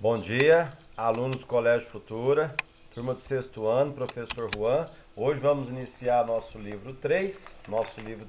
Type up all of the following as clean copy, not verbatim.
Bom dia, alunos do Colégio Futura, turma do sexto ano, professor Juan. Hoje vamos iniciar nosso livro 3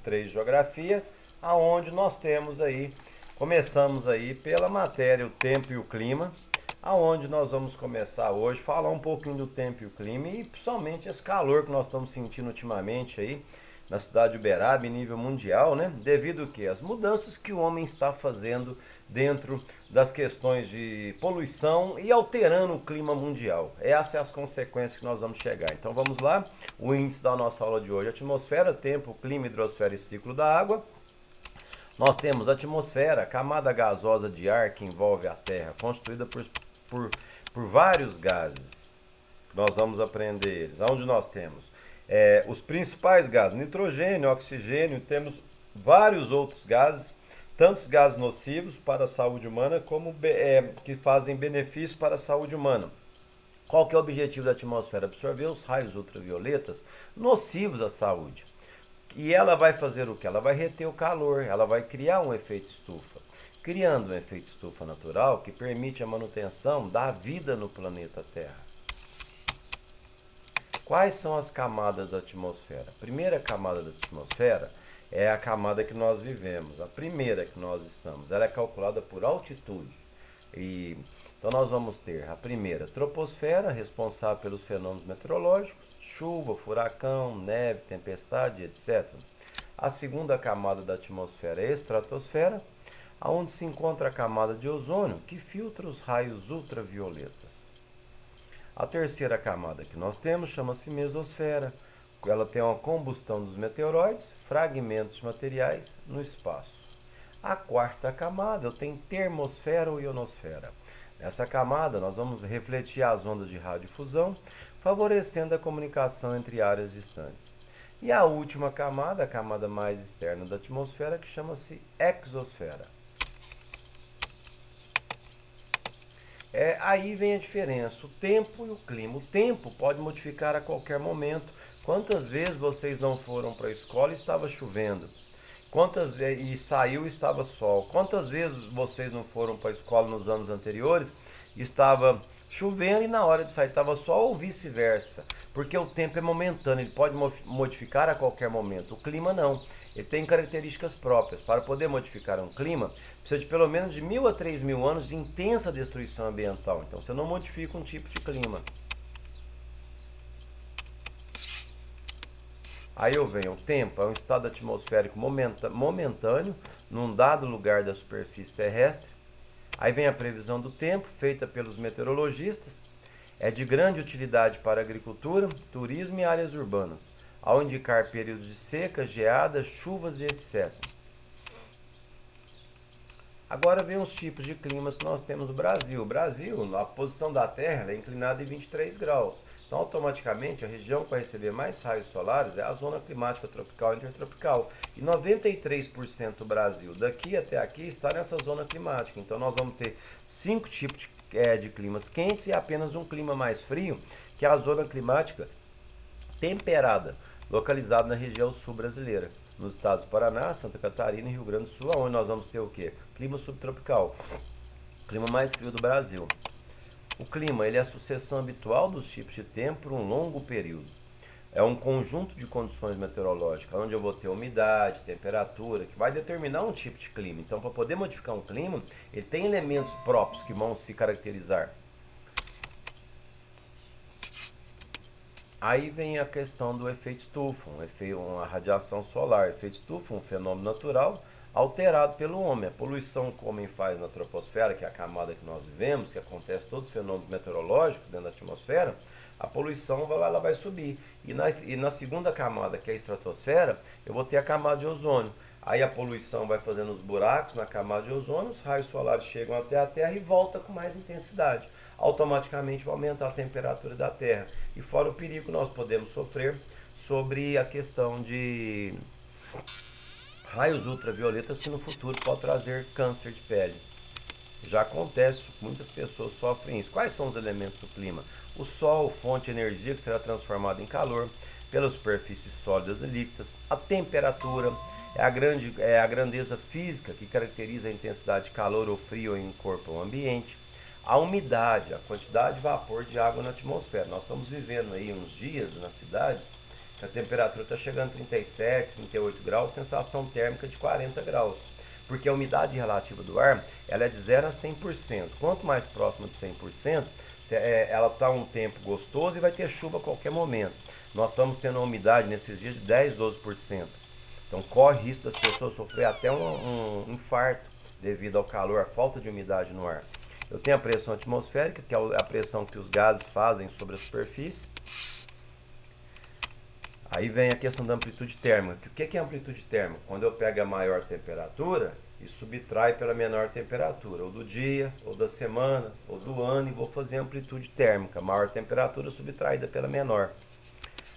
de Geografia, aonde nós temos aí, começamos aí pela matéria o tempo e o clima, aonde nós vamos começar hoje, falar um pouquinho do tempo e o clima e principalmente esse calor que nós estamos sentindo ultimamente aí, na cidade de Uberaba, em nível mundial, né? Devido que as mudanças que o homem está fazendo dentro das questões de poluição e alterando o clima mundial. Essas são as consequências que nós vamos chegar. Então vamos lá, o índice da nossa aula de hoje: atmosfera, tempo, clima, hidrosfera e ciclo da água. Nós temos a atmosfera, camada gasosa de ar que envolve a Terra, constituída por, por vários gases. Nós vamos aprender eles. Onde nós temos os principais gases: nitrogênio, oxigênio, temos vários outros gases, tantos gases nocivos para a saúde humana como que fazem benefício para a saúde humana. Qual que é o objetivo da atmosfera? Absorver os raios ultravioletas nocivos à saúde. E ela vai fazer o que? Ela vai reter o calor, ela vai criar um efeito estufa. Criando um efeito estufa natural que permite a manutenção da vida no planeta Terra. Quais são as camadas da atmosfera? A primeira camada da atmosfera é a camada que nós vivemos, a primeira que nós estamos. Ela é calculada por altitude. Então nós vamos ter a primeira, troposfera, responsável pelos fenômenos meteorológicos, chuva, furacão, neve, tempestade, etc. A segunda camada da atmosfera é a estratosfera, onde se encontra a camada de ozônio, que filtra os raios ultravioletas. A terceira camada que nós temos chama-se mesosfera. Ela tem uma combustão dos meteoroides, fragmentos de materiais no espaço. A quarta camada eu tenho termosfera ou ionosfera. Nessa camada nós vamos refletir as ondas de radiodifusão, favorecendo a comunicação entre áreas distantes. E a última camada, a camada mais externa da atmosfera, que chama-se exosfera. Aí vem a diferença, o tempo e o clima. O tempo pode modificar a qualquer momento. Quantas vezes vocês não foram para a escola e estava chovendo? Quantas vezes e saiu e estava sol? Quantas vezes vocês não foram para a escola nos anos anteriores e estava chovendo e na hora de sair estava sol ou vice-versa? Porque o tempo é momentâneo, ele pode modificar a qualquer momento. O clima não. Ele tem características próprias. Para poder modificar um clima, precisa de pelo menos de 1.000 a 3.000 anos de intensa destruição ambiental. Então você não modifica um tipo de clima. Aí eu venho, o tempo é um estado atmosférico momentâneo num dado lugar da superfície terrestre. Aí vem a previsão do tempo, feita pelos meteorologistas. É de grande utilidade para a agricultura, turismo e áreas urbanas, ao indicar períodos de seca, geadas, chuvas e etc. Agora vem os tipos de climas que nós temos no Brasil. O Brasil, a posição da Terra é inclinada em 23 graus. Então, automaticamente, a região que vai receber mais raios solares é a zona climática tropical e intertropical. E 93% do Brasil, daqui até aqui, está nessa zona climática. Então, nós vamos ter 5 tipos de climas quentes e apenas um clima mais frio, que é a zona climática temperada, localizada na região sul brasileira, nos estados do Paraná, Santa Catarina e Rio Grande do Sul, onde nós vamos ter o quê? Clima subtropical, clima mais frio do Brasil. O clima ele é a sucessão habitual dos tipos de tempo por um longo período. É um conjunto de condições meteorológicas, onde eu vou ter umidade, temperatura, que vai determinar um tipo de clima. Então, para poder modificar um clima, ele tem elementos próprios que vão se caracterizar. Aí vem a questão do efeito estufa, uma radiação solar. Efeito estufa, um fenômeno natural alterado pelo homem. A poluição que o homem faz na troposfera, que é a camada que nós vivemos, que acontece todos os fenômenos meteorológicos dentro da atmosfera, a poluição ela vai subir. E na segunda camada, que é a estratosfera, eu vou ter a camada de ozônio. Aí a poluição vai fazendo os buracos na camada de ozônio, os raios solares chegam até a Terra e voltam com mais intensidade. Automaticamente vai aumentar a temperatura da Terra. E fora o perigo que nós podemos sofrer sobre a questão de raios ultravioletas que no futuro pode trazer câncer de pele. Já acontece, muitas pessoas sofrem isso. Quais são os elementos do clima? O Sol, fonte de energia que será transformada em calor pelas superfícies sólidas e líquidas. A temperatura é a grandeza física que caracteriza a intensidade de calor ou frio em um corpo ou ambiente. A umidade, a quantidade de vapor de água na atmosfera. Nós estamos vivendo aí uns dias na cidade que a temperatura está chegando a 37, 38 graus, sensação térmica de 40 graus. Porque a umidade relativa do ar, ela é de 0 a 100%. Quanto mais próxima de 100%, ela está um tempo gostoso e vai ter chuva a qualquer momento. Nós estamos tendo uma umidade nesses dias de 10, 12%. Então corre risco das pessoas sofrer até um infarto devido ao calor, à falta de umidade no ar. Eu tenho a pressão atmosférica, que é a pressão que os gases fazem sobre a superfície. Aí vem a questão da amplitude térmica. O que é amplitude térmica? Quando eu pego a maior temperatura e subtrai pela menor temperatura, ou do dia, ou da semana, ou do ano, e vou fazer a amplitude térmica. Maior temperatura subtraída pela menor.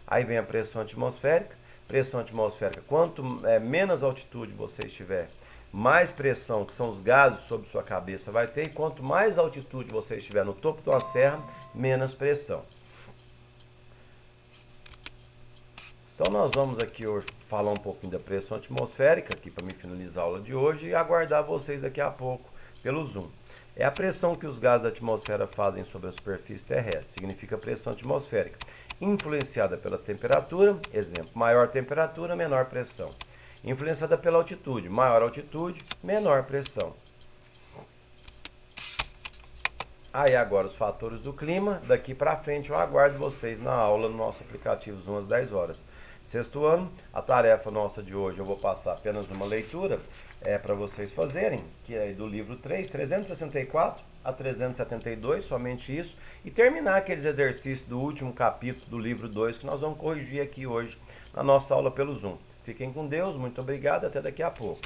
Aí vem a pressão atmosférica. Pressão atmosférica, quanto menos altitude você estiver, mais pressão, que são os gases sobre sua cabeça, vai ter. E quanto mais altitude você estiver no topo de uma serra, menos pressão. Então nós vamos aqui hoje falar um pouquinho da pressão atmosférica, aqui para me finalizar a aula de hoje, e aguardar vocês daqui a pouco pelo Zoom. É a pressão que os gases da atmosfera fazem sobre a superfície terrestre, significa pressão atmosférica. Influenciada pela temperatura, exemplo, maior temperatura, menor pressão. Influenciada pela altitude, maior altitude, menor pressão. Aí agora os fatores do clima, daqui para frente eu aguardo vocês na aula no nosso aplicativo Zoom às 10 horas. Sexto ano, a tarefa nossa de hoje eu vou passar apenas uma leitura para vocês fazerem, que é do livro 3, 364 a 372, somente isso, e terminar aqueles exercícios do último capítulo do livro 2 que nós vamos corrigir aqui hoje na nossa aula pelo Zoom. Fiquem com Deus, muito obrigado, até daqui a pouco.